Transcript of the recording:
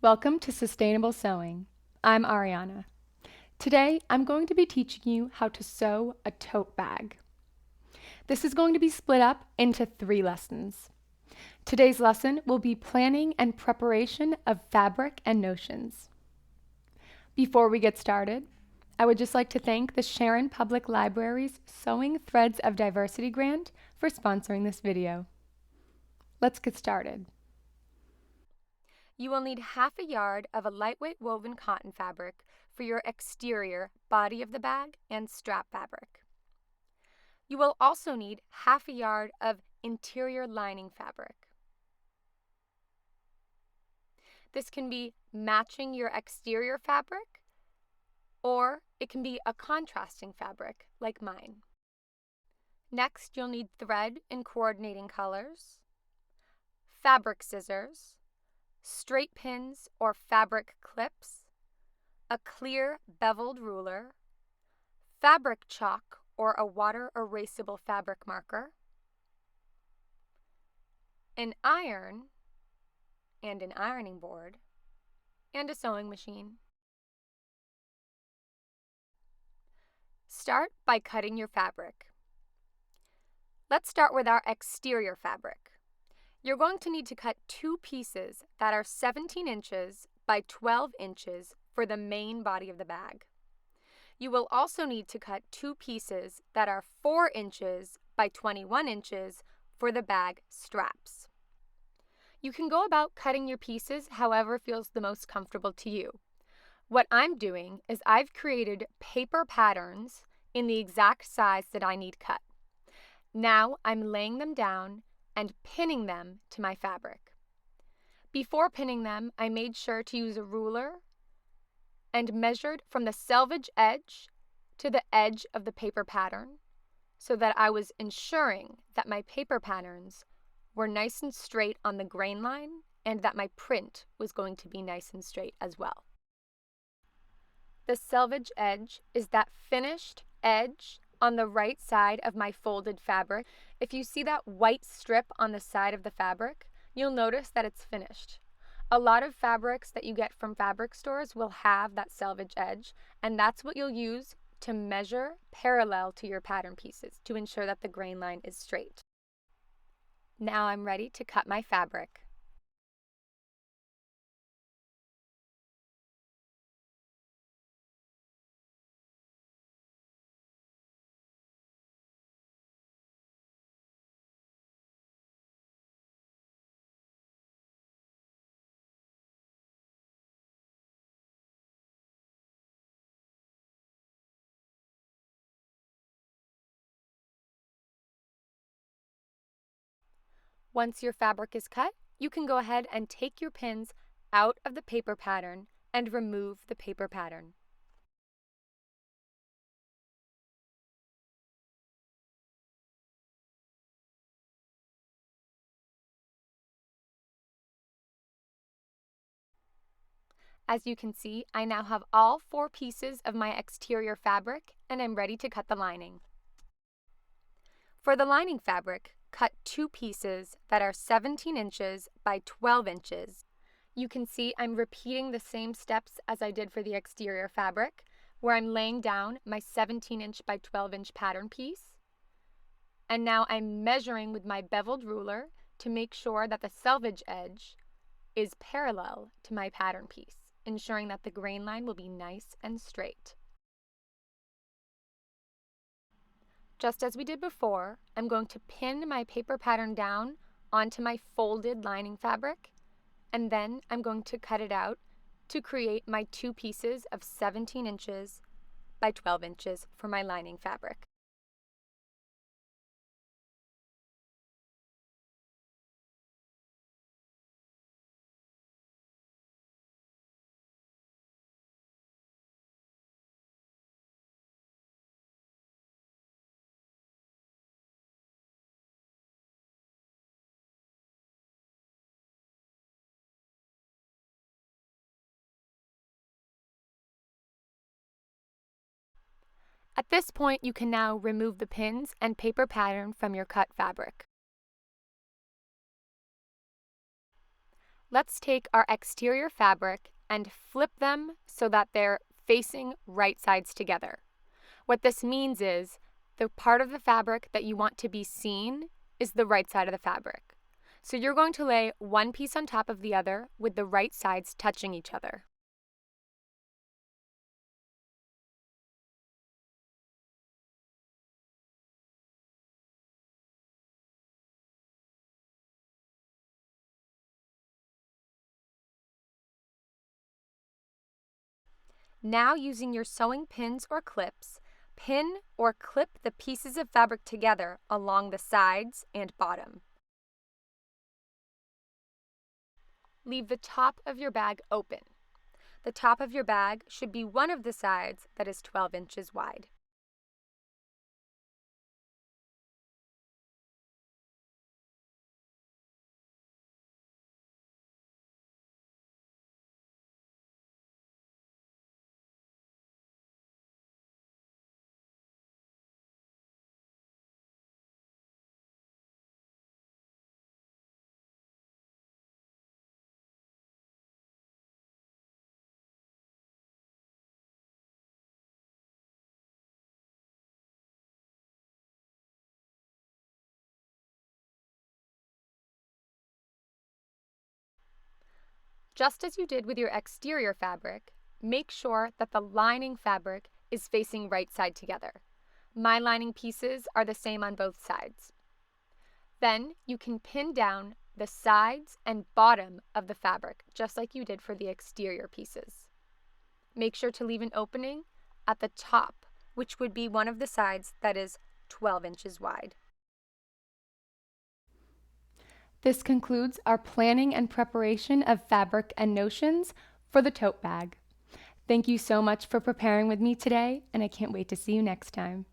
Welcome to Sustainable Sewing. I'm Ariana. Today, I'm going to be teaching you how to sew a tote bag. This is going to be split up into 3 lessons. Today's lesson will be planning and preparation of fabric and notions. Before we get started, I would just like to thank the Sharon Public Library's Sewing Threads of Diversity grant for sponsoring this video. Let's get started. You will need half a yard of a lightweight woven cotton fabric for your exterior body of the bag and strap fabric. You will also need half a yard of interior lining fabric. This can be matching your exterior fabric, or it can be a contrasting fabric like mine. Next, you'll need thread in coordinating colors, fabric scissors, straight pins or fabric clips, a clear beveled ruler, fabric chalk or a water erasable fabric marker, an iron and an ironing board, and a sewing machine. Start by cutting your fabric. Let's start with our exterior fabric. You're going to need to cut 2 pieces that are 17 inches by 12 inches for the main body of the bag. You will also need to cut 2 pieces that are 4 inches by 21 inches for the bag straps. You can go about cutting your pieces however feels the most comfortable to you. What I'm doing is I've created paper patterns in the exact size that I need cut. Now I'm laying them down and pinning them to my fabric. Before pinning them, I made sure to use a ruler and measured from the selvage edge to the edge of the paper pattern so that I was ensuring that my paper patterns were nice and straight on the grain line and that my print was going to be nice and straight as well. The selvage edge is that finished edge on the right side of my folded fabric. If you see that white strip on the side of the fabric, you'll notice that it's finished. A lot of fabrics that you get from fabric stores will have that selvage edge, and that's what you'll use to measure parallel to your pattern pieces to ensure that the grain line is straight. Now I'm ready to cut my fabric. Once your fabric is cut, you can go ahead and take your pins out of the paper pattern and remove the paper pattern. As you can see, I now have all 4 pieces of my exterior fabric and I'm ready to cut the lining. For the lining fabric, cut 2 pieces that are 17 inches by 12 inches. You can see I'm repeating the same steps as I did for the exterior fabric, where I'm laying down my 17-inch by 12-inch pattern piece. And now I'm measuring with my beveled ruler to make sure that the selvage edge is parallel to my pattern piece, ensuring that the grain line will be nice and straight. Just as we did before, I'm going to pin my paper pattern down onto my folded lining fabric, and then I'm going to cut it out to create my 2 pieces of 17 inches by 12 inches for my lining fabric. At this point, you can now remove the pins and paper pattern from your cut fabric. Let's take our exterior fabric and flip them so that they're facing right sides together. What this means is the part of the fabric that you want to be seen is the right side of the fabric. So you're going to lay one piece on top of the other with the right sides touching each other. Now, using your sewing pins or clips, pin or clip the pieces of fabric together along the sides and bottom. Leave the top of your bag open. The top of your bag should be one of the sides that is 12 inches wide. Just as you did with your exterior fabric, make sure that the lining fabric is facing right side together. My lining pieces are the same on both sides. Then you can pin down the sides and bottom of the fabric, just like you did for the exterior pieces. Make sure to leave an opening at the top, which would be one of the sides that is 12 inches wide. This concludes our planning and preparation of fabric and notions for the tote bag. Thank you so much for preparing with me today, and I can't wait to see you next time.